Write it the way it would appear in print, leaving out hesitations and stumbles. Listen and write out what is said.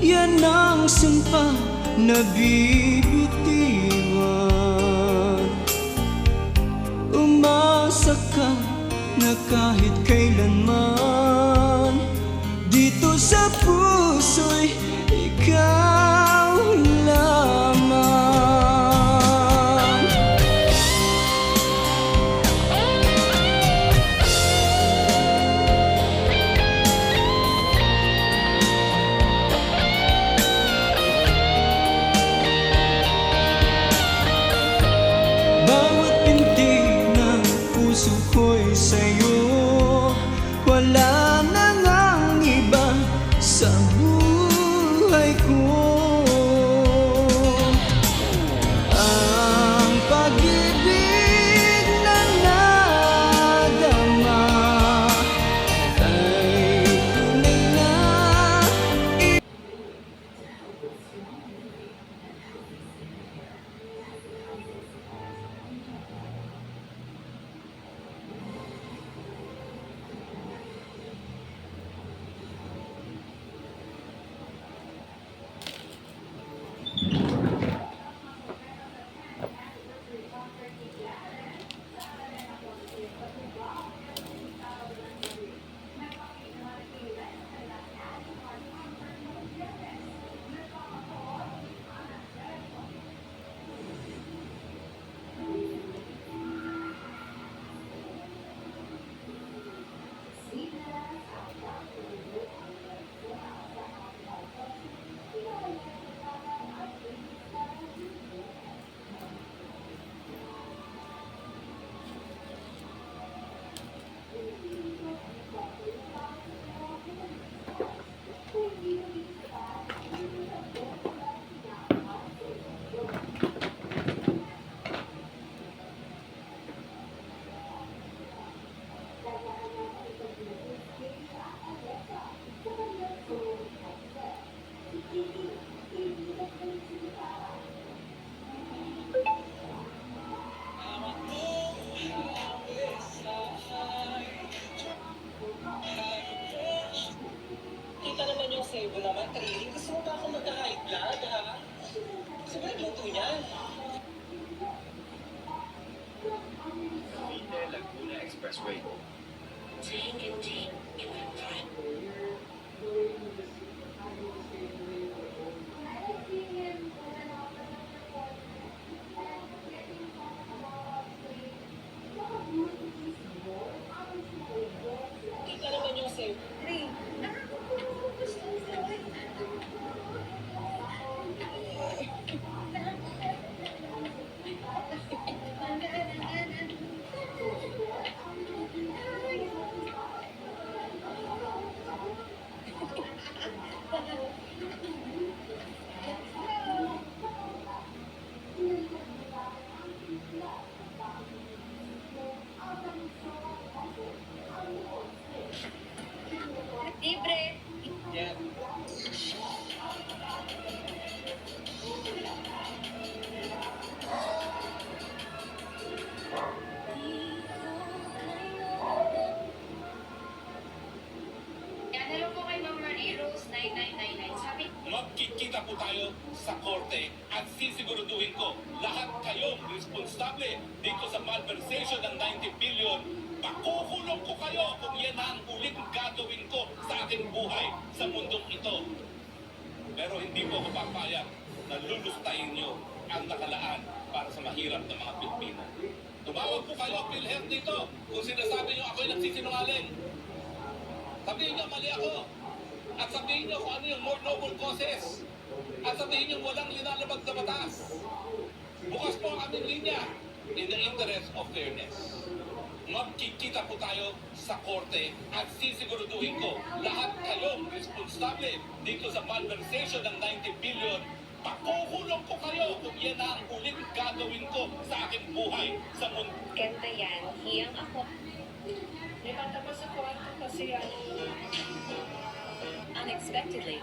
yan ang sumpa na bibitiwan. Umasa ka na kahit kailanman dito sa puso'y ikaw lamang. Bawat binti ng puso ko'y sa'yo, wala na ngang iba sa buhay ko. Ang pag-ibig na nadama ay tunay na. Kita naman yung sebo naman, Trini. Gusto mo ba ako magka-high blood, ha? Gusto mo nagluto niyan? Cavite Laguna Expressway. Kita naman yung sebo. Trini, libre. Yeah. Hello po kay Ma'am Marie Rose 9999. Sabi Magkikita po tayo sa korte at sisiguraduhin ko lahat kayong responsable dito sa malversation ng 90 billion. Pakukulong ko kayo kung yan ang ulit gagawin ko sa aking buhay sa mundong ito. Pero hindi po ako papayag na lulustayin nyo ang nakalaan para sa mahirap na mga Pilipino. Tumawag po kayo, PhilHealth dito, kung sinasabi nyo ako'y nagsisinungaling. Sabihin nyo mali ako. At sabihin nyo kung ano yung more noble causes. At sabihin nyo walang linalabag na batas. Bukas po ang aming linya in the interest of fairness. Magkikita po tayo sa korte at sisiguraduhin ko lahat kayong responsable dito sa malversation ng 90 billion. Pakukulong ko kayo kung yan ang ulit gagawin ko sa aking buhay sa mundo. ganda yan. Hiyang ako. May matapos sa kwarto kasi yan. Unexpectedly.